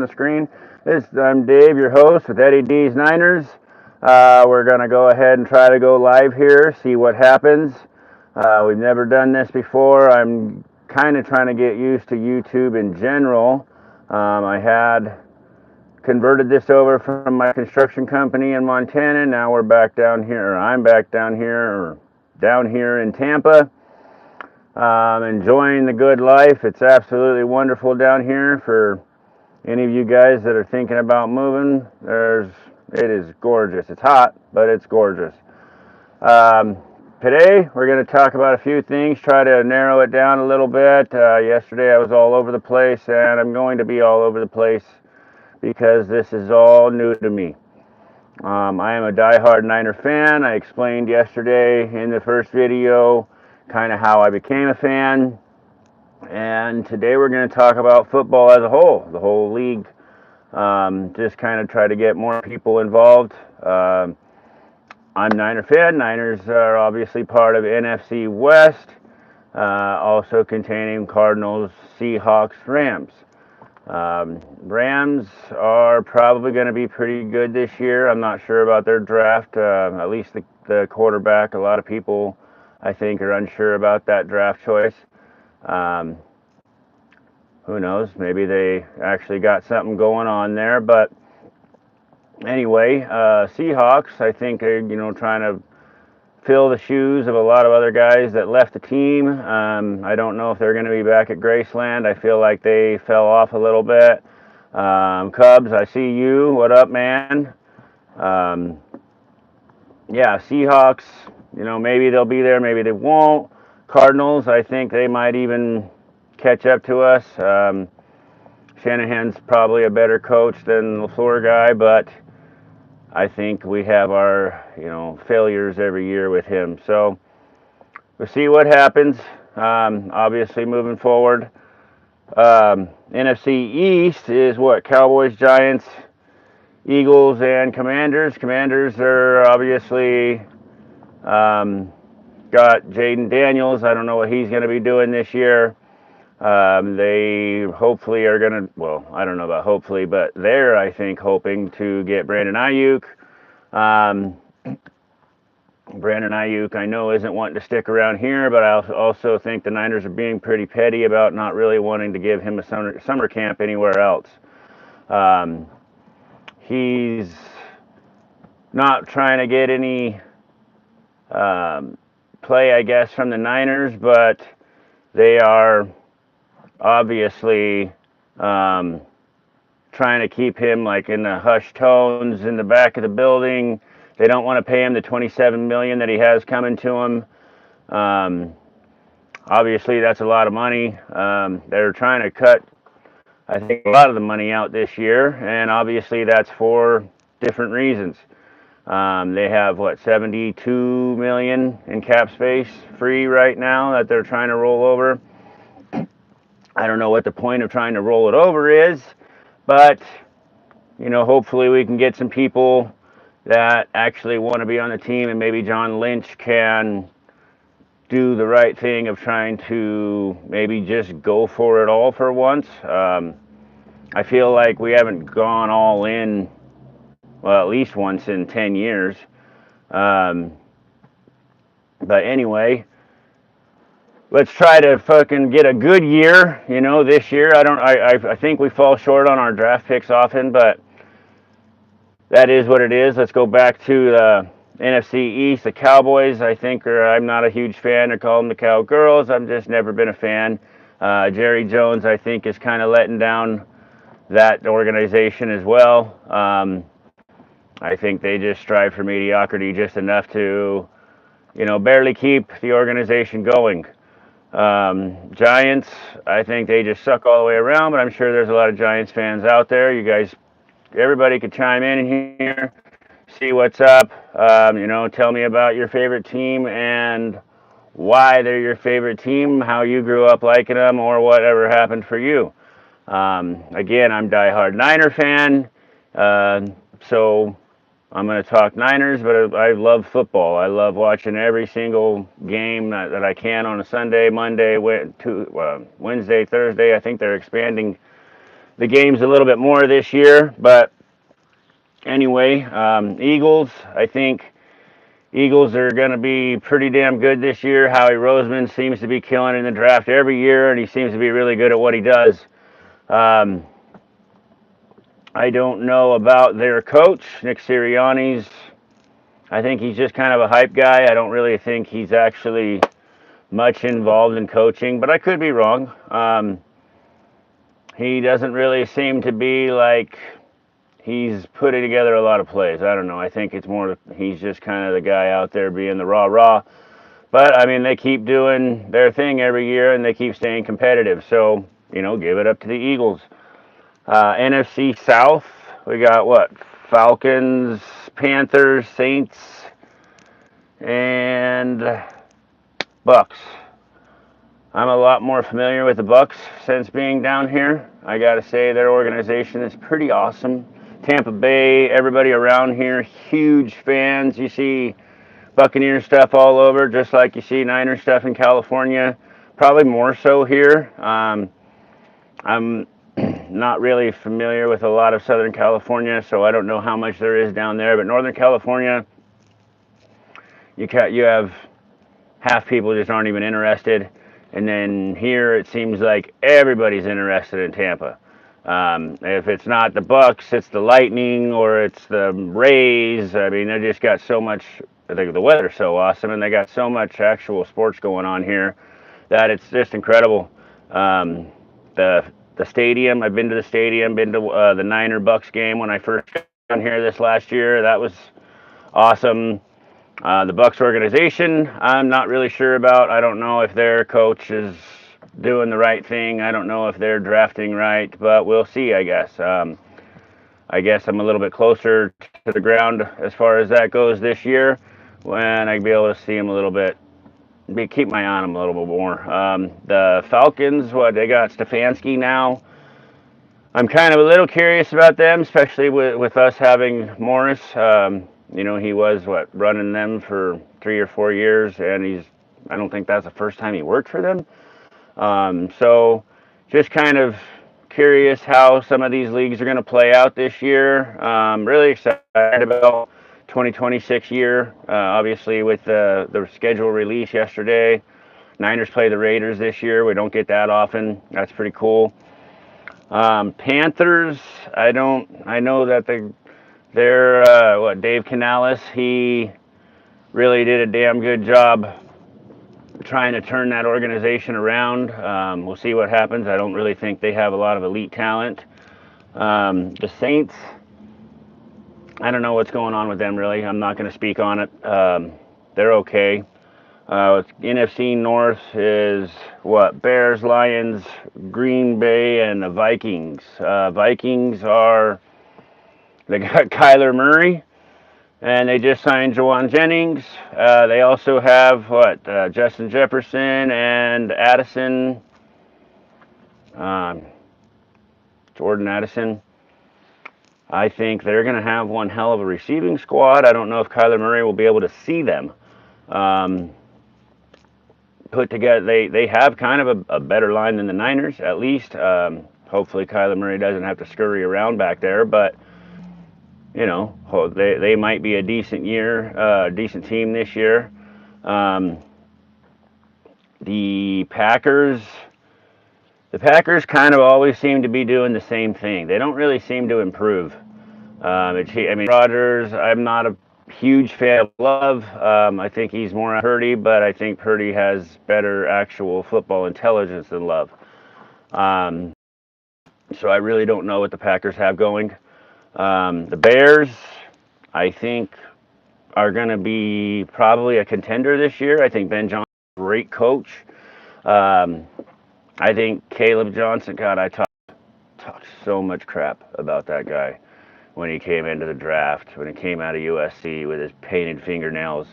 the screen. I'm Dave, your host with Eddie D's Niners. We're going to go ahead and try to go live here, see what happens. We've never done this before. I'm kind of trying to get used to YouTube in general. I had converted this over from my construction company in Montana. Now we're back down here, or I'm back down here, or down here in Tampa. Enjoying the good life. It's absolutely wonderful down here. For any of you guys that are thinking about moving, it is gorgeous. It's hot, but it's gorgeous. Um, Today we're going to talk about a few things, try to narrow it down a little bit. Yesterday I was all over the place, and I'm going to be all over the place because this is all new to me. I am a diehard Niner fan. I explained yesterday in the first video kind of how I became a fan. And today we're going to talk about football as a whole, the whole league. Just kind of try to get more people involved. I'm Niner fan. Niners are obviously part of NFC West, also containing Cardinals, Seahawks, Rams. Rams are probably going to be pretty good this year. I'm not sure about their draft, at least the quarterback. A lot of people, I think, are unsure about that draft choice. Um, who knows? Maybe they actually got something going on there. But anyway, Seahawks, I think, are trying to fill the shoes of a lot of other guys that left the team. I don't know if they're going to be back at Graceland. I feel like they fell off a little bit. Cubs, I see you. What up, man? Um, yeah, Seahawks, maybe they'll be there, maybe they won't. Cardinals, I think they might even catch up to us. Shanahan's probably a better coach than LaFleur guy, but I think we have our, failures every year with him. So we'll see what happens. Obviously, moving forward, NFC East is what? Cowboys, Giants, Eagles, and Commanders. Commanders are obviously got Jaden Daniels. I don't know what he's going to be doing this year. They hopefully are going to, well, I don't know about hopefully, but they're, I think, hoping to get Brandon Ayuk. Brandon Ayuk, I know, isn't wanting to stick around here, but I also think the Niners are being pretty petty about not really wanting to give him a summer camp anywhere else. He's not trying to get any play, I guess, from the Niners, but they are obviously trying to keep him like in the hushed tones in the back of the building. They don't want to pay him the $27 million that he has coming to him. Obviously, that's a lot of money. They're trying to cut, I think, a lot of the money out this year, and obviously that's for different reasons. They have, what, $72 million in cap space free right now that they're trying to roll over. I don't know what the point of trying to roll it over is, but, hopefully we can get some people that actually want to be on the team, and maybe John Lynch can do the right thing of trying to maybe just go for it all for once. I feel like we haven't gone all in, well, at least once in 10 years. But anyway, let's try to fucking get a good year, this year. I think we fall short on our draft picks often, but that is what it is. Let's go back to the NFC East. The Cowboys, I think, I'm not a huge fan. They call them the Cowgirls. I've just never been a fan. Jerry Jones, I think, is kind of letting down that organization as well. I think they just strive for mediocrity just enough to, barely keep the organization going. Giants, I think they just suck all the way around, but I'm sure there's a lot of Giants fans out there. You guys, everybody could chime in here, see what's up. Tell me about your favorite team and why they're your favorite team, how you grew up liking them, or whatever happened for you. Again, I'm diehard Niner fan, so I'm going to talk Niners, but I love football. I love watching every single game that I can on a Sunday, Monday, Wednesday, Thursday. I think they're expanding the games a little bit more this year. But anyway, Eagles, I think Eagles are going to be pretty damn good this year. Howie Roseman seems to be killing in the draft every year, and he seems to be really good at what he does. I don't know about their coach, Nick Sirianni's. I think he's just kind of a hype guy. I don't really think he's actually much involved in coaching, but I could be wrong. He doesn't really seem to be like he's putting together a lot of plays. I don't know. I think it's more he's just kind of the guy out there being the rah-rah. But, I mean, they keep doing their thing every year, and they keep staying competitive. So, give it up to the Eagles. NFC South, we got what? Falcons, Panthers, Saints, and Bucks. I'm a lot more familiar with the Bucks since being down here. I gotta say their organization is pretty awesome. Tampa Bay, everybody around here, huge fans. You see Buccaneer stuff all over, just like you see Niner stuff in California. Probably more so here. I'm not really familiar with a lot of Southern California, so I don't know how much there is down there. But Northern California, you have half people just aren't even interested. And then here it seems like everybody's interested in Tampa. If it's not the Bucks, it's the Lightning or it's the Rays. I mean, they just got so much. I think the weather's so awesome, and they got so much actual sports going on here that it's just incredible. The stadium. I've been to the stadium. Been to the Niner Bucks game when I first got down here this last year. That was awesome. The Bucks organization, I'm not really sure about. I don't know if their coach is doing the right thing. I don't know if they're drafting right, but we'll see, I guess. I guess I'm a little bit closer to the ground as far as that goes this year, when I'll be able to see them a little bit, keep my eye on them a little bit more. The Falcons, they got Stefanski now. I'm kind of a little curious about them, especially with us having Morris. He was running them for 3 or 4 years, and I don't think that's the first time he worked for them. So just kind of curious how some of these leagues are going to play out this year. Really excited about 2026 year. Obviously with the schedule release yesterday, Niners play the Raiders this year. We don't get that often. That's pretty cool. Panthers, I know that they're Dave Canales, he really did a damn good job trying to turn that organization around. We'll see what happens. I don't really think they have a lot of elite talent. The Saints, I don't know what's going on with them really. I'm not going to speak on it. They're okay. NFC North is Bears, Lions, Green Bay, and the Vikings. Vikings they got Kyler Murray, and they just signed Jawan Jennings. They also have Justin Jefferson and Addison, Jordan Addison. I think they're going to have one hell of a receiving squad. I don't know if Kyler Murray will be able to see them put together. They have kind of a better line than the Niners, at least. Hopefully Kyler Murray doesn't have to scurry around back there, but they might be a decent team this year. The Packers kind of always seem to be doing the same thing. They don't really seem to improve. Rodgers, I'm not a huge fan of Love. I think he's more Purdy, but I think Purdy has better actual football intelligence than Love. So I really don't know what the Packers have going. The Bears, I think, are going to be probably a contender this year. I think Ben Johnson's a great coach. I think Caleb Johnson, God, I talked so much crap about that guy when he came into the draft, when he came out of USC with his painted fingernails.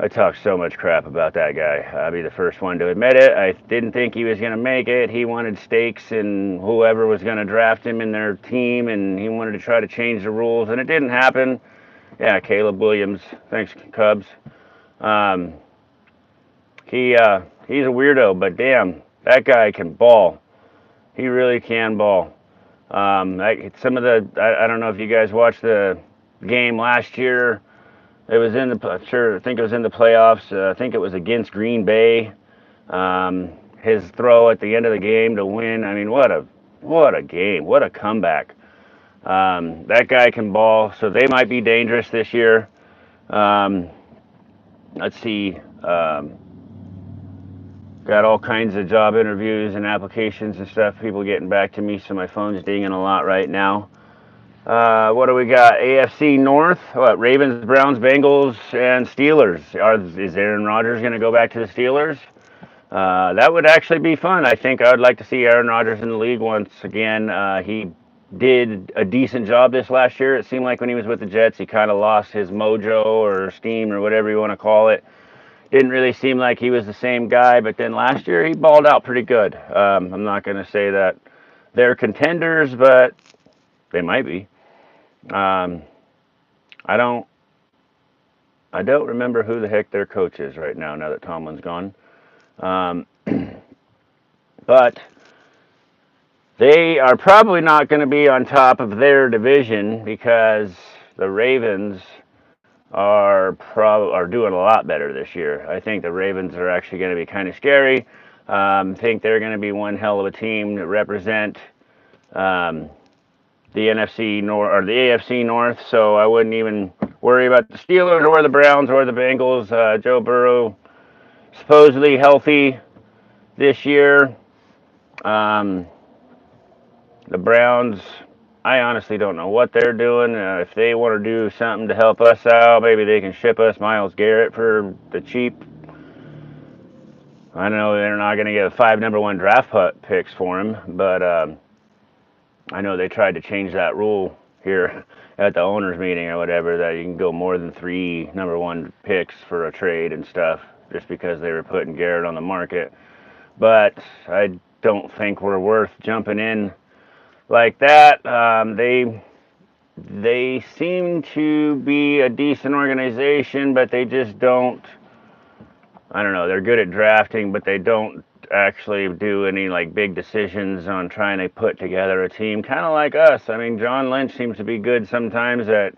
I talked so much crap about that guy. I'll be the first one to admit it. I didn't think he was going to make it. He wanted stakes in whoever was going to draft him in their team, and he wanted to try to change the rules, and it didn't happen. Yeah, Caleb Williams. Thanks, Cubs. He's a weirdo, but damn, that guy can ball. He really can ball. Some of I don't know if you guys watched the game last year. It was in the sure I think it was in the playoffs. I think it was against Green Bay. His throw at the end of the game to win. I mean, what a game! What a comeback! That guy can ball, so they might be dangerous this year. Um, let's see. Got all kinds of job interviews and applications and stuff. People getting back to me, so my phone's dinging a lot right now. What do we got? AFC North. What? Ravens, Browns, Bengals, and Steelers. Is Aaron Rodgers going to go back to the Steelers? That would actually be fun. I think I would like to see Aaron Rodgers in the league once again. He did a decent job this last year. It seemed like when he was with the Jets, he kind of lost his mojo or steam or whatever you want to call it. Didn't really seem like he was the same guy, but then last year he balled out pretty good. I'm not going to say that they're contenders, but they might be. Um, I don't remember who the heck their coach is right now. Now that Tomlin's gone, um, but they are probably not going to be on top of their division because the Ravens are doing a lot better this year. I think the Ravens are actually going to be kind of scary. Think they're going to be one hell of a team to represent um, the NFC North or the AFC North. So I wouldn't even worry about the Steelers or the Browns or the Bengals. Joe Burrow supposedly healthy this year. The Browns, I honestly don't know what they're doing. If they want to do something to help us out, maybe they can ship us Myles Garrett for the cheap. I know they're not going to get 5 number 1 draft picks for him, but I know they tried to change that rule here at the owners meeting or whatever, that you can go more than 3 number 1 picks for a trade and stuff, just because they were putting Garrett on the market. But I don't think we're worth jumping in like that. They seem to be a decent organization, but they just don't. I don't know. They're good at drafting, but they don't actually do any like big decisions on trying to put together a team. Kind of like us. I mean, John Lynch seems to be good sometimes at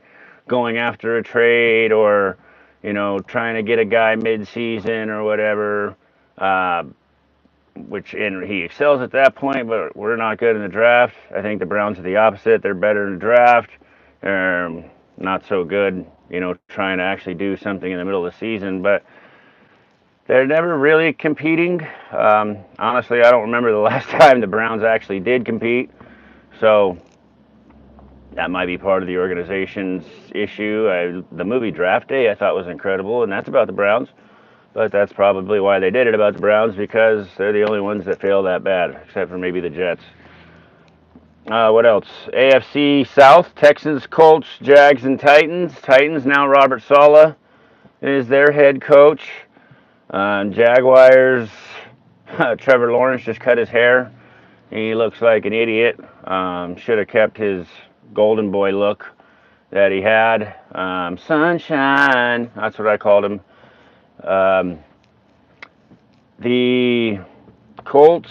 going after a trade or, trying to get a guy mid-season or whatever. And he excels at that point, but we're not good in the draft. I think the Browns are the opposite. They're better in the draft. Not so good, trying to actually do something in the middle of the season. But they're never really competing. Honestly, I don't remember the last time the Browns actually did compete. So that might be part of the organization's issue. The movie Draft Day I thought was incredible, and that's about the Browns. But that's probably why they did it about the Browns, because they're the only ones that fail that bad, except for maybe the Jets. What else? AFC South, Texans, Colts, Jags, and Titans. Titans, now Robert Saleh is their head coach. Jaguars, Trevor Lawrence just cut his hair. He looks like an idiot. Should have kept his golden boy look that he had. Sunshine, that's what I called him. The Colts,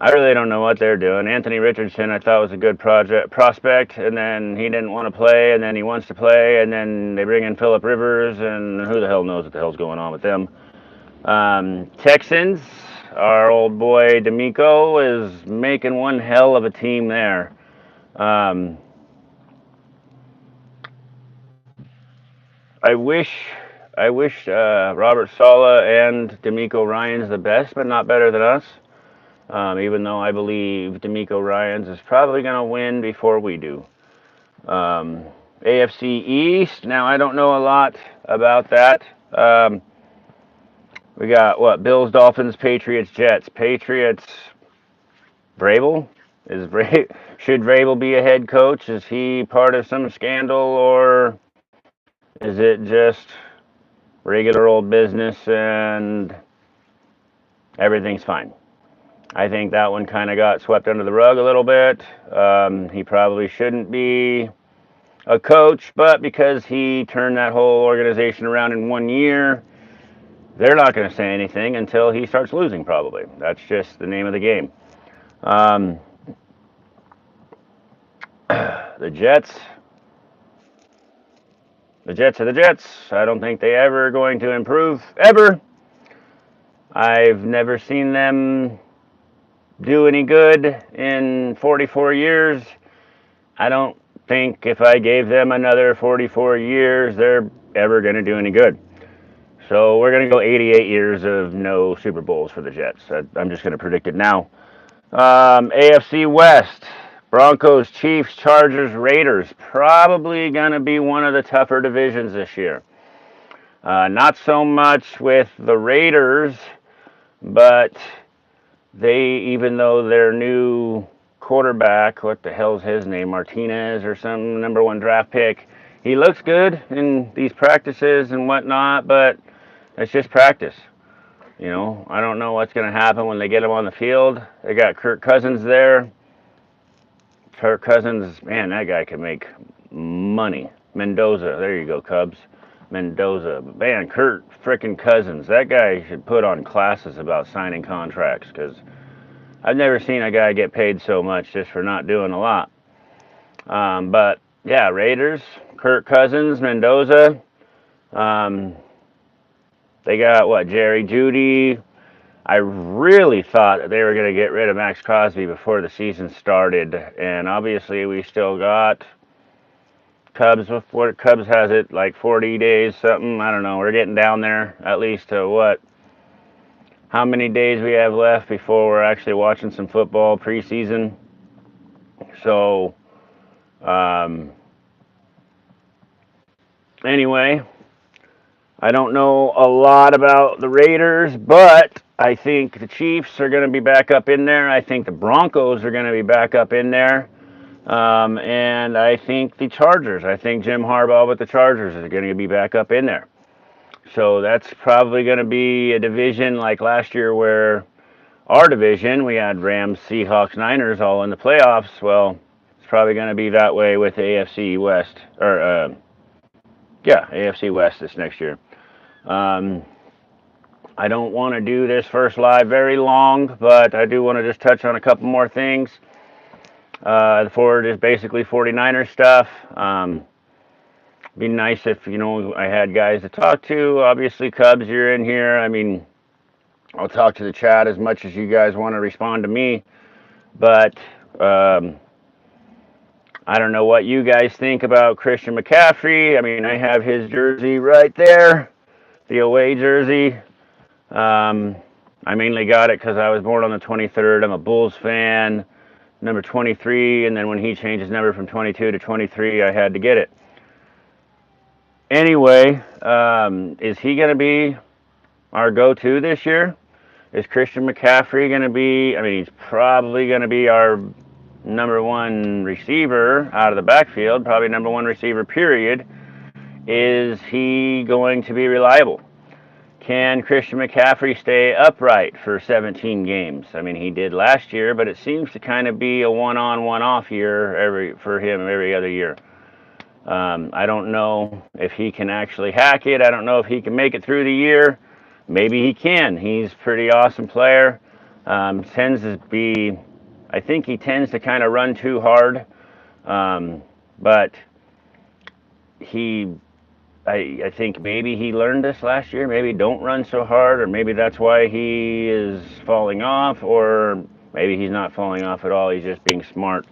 I really don't know what they're doing. Anthony Richardson, I thought was a good prospect, and then he didn't want to play, and then he wants to play, and then they bring in Phillip Rivers, and who the hell knows what the hell's going on with them. Texans, our old boy D'Amico is making one hell of a team there. I wish Robert Saleh and D'Amico Ryans the best, but not better than us. Even though I believe D'Amico Ryans is probably going to win before we do. AFC East. Now I don't know a lot about that. We got what? Bills, Dolphins, Patriots, Jets. Patriots. Vrabel. Should Vrabel be a head coach? Is he part of some scandal, or is it just regular old business and everything's fine? I think that one kind of got swept under the rug a little bit. He probably shouldn't be a coach, but because he turned that whole organization around in 1 year, they're not going to say anything until he starts losing, probably. That's just the name of the game. The Jets. The Jets are the Jets. I don't think they ever going to improve, ever. I've never seen them do any good in 44 years. I don't think if I gave them another 44 years, they're ever going to do any good. So we're going to go 88 years of no Super Bowls for the Jets. I'm just going to predict it now. AFC West. Broncos, Chiefs, Chargers, Raiders. Probably going to be one of the tougher divisions this year. Not so much with the Raiders, but even though their new quarterback, what the hell's his name, Martinez or some number one draft pick, he looks good in these practices and whatnot, but it's just practice. You know, I don't know what's going to happen when they get him on the field. They got Kirk Cousins there. Kirk Cousins, man, that guy can make money. Mendoza, there you go, Cubs. Mendoza, man, Kirk frickin' Cousins. That guy should put on classes about signing contracts because I've never seen a guy get paid so much just for not doing a lot. But yeah, Raiders, Kirk Cousins, Mendoza. They got what, Jerry Jeudy. I really thought they were going to get rid of Max Crosby before the season started, and obviously we still got Cubs. What Cubs has it like 40 days, something. I don't know. We're getting down there at least to what? How many days we have left before we're actually watching some football preseason? So, anyway, I don't know a lot about the Raiders, but I think the Chiefs are going to be back up in there. I think the Broncos are going to be back up in there. And I think the Chargers, I think Jim Harbaugh with the Chargers is going to be back up in there. So that's probably going to be a division like last year where our division, we had Rams, Seahawks, Niners all in the playoffs. Well, it's probably going to be that way with the AFC West, or AFC West this next year. I don't want to do this first live very long, but I do want to just touch on a couple more things. The forward is basically 49ers stuff. Be nice if, I had guys to talk to. Obviously, Cubs, you're in here. I mean, I'll talk to the chat as much as you guys want to respond to me. But I don't know what you guys think about Christian McCaffrey. I mean, I have his jersey right there, the away jersey. I mainly got it because I was born on the 23rd. I'm a Bulls fan, number 23, and then when he changed his number from 22 to 23, I had to get it. Anyway, is he going to be our go-to this year? Is Christian McCaffrey going to be, he's probably going to be our number one receiver out of the backfield, probably number one receiver, period. Is he going to be reliable? Can Christian McCaffrey stay upright for 17 games? I mean, he did last year, but it seems to kind of be a one-on, one-off year for him every other year. I don't know if he can actually hack it. I don't know if he can make it through the year. Maybe he can. He's a pretty awesome player. I think he tends to kind of run too hard. But I think maybe he learned this last year. Maybe don't run so hard, or maybe that's why he is falling off, or maybe he's not falling off at all. He's just being smart.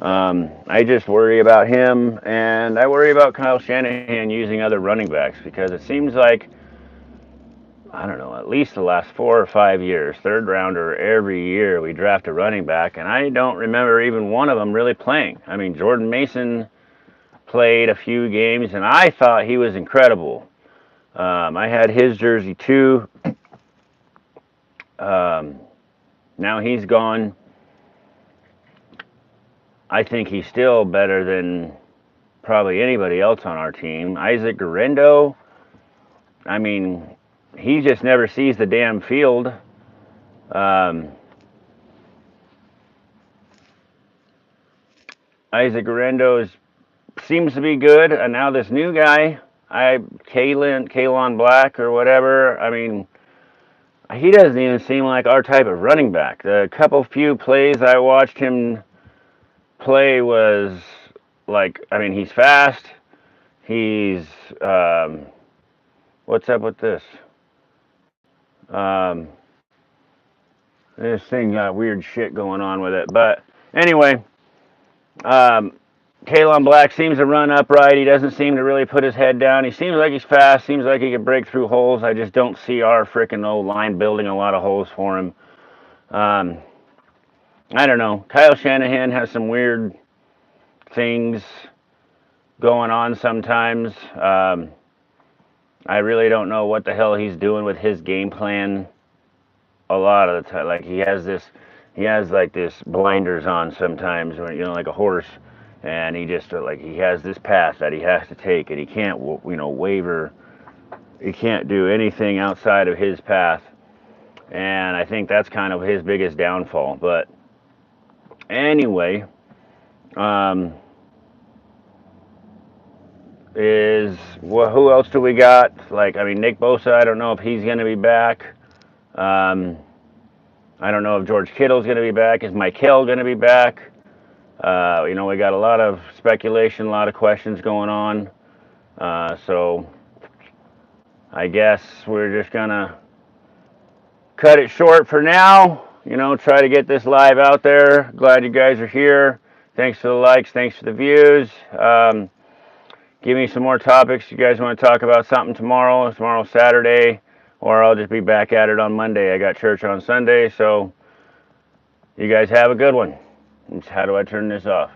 I just worry about him, and I worry about Kyle Shanahan using other running backs because it seems like, I don't know, at least the last 4 or 5 years, third rounder every year, we draft a running back, and I don't remember even one of them really playing. I mean, Jordan Mason played a few games, and I thought he was incredible. I had his jersey too. Now he's gone. I think he's still better than probably anybody else on our team. Isaac Guerrero, I mean, he just never sees the damn field. Isaac Guerrero seems to be good, and now this new guy, Kalen Black or whatever, I mean, he doesn't even seem like our type of running back. The few plays I watched him play was like, I mean, he's fast. He's, what's up with this? Um, this thing got weird shit going on with it. But anyway, um, Kalon Black seems to run upright. He doesn't seem to really put his head down. He seems like he's fast. Seems like he can break through holes. I just don't see our freaking old line building a lot of holes for him. Um, I don't know. Kyle Shanahan has some weird things going on sometimes. I really don't know what the hell he's doing with his game plan a lot of the time. Like he has like this blinders on sometimes, when, you know, like a horse, and he just like he has this path that he has to take, and he can't, you know, waver. He can't do anything outside of his path, and I think that's kind of his biggest downfall. But anyway, um, who else do we got? Like, I mean, Nick Bosa. I don't know if he's going to be back. Um, I don't know if George Kittle's going to be back. Is Mike Hill going to be back? You know, we got a lot of speculation, a lot of questions going on. So I guess we're just going to cut it short for now. You know, try to get this live out there. Glad you guys are here. Thanks for the likes. Thanks for the views. Give me some more topics. You guys want to talk about something tomorrow? Tomorrow's Saturday. Or I'll just be back at it on Monday. I got church on Sunday. So you guys have a good one. How do I turn this off?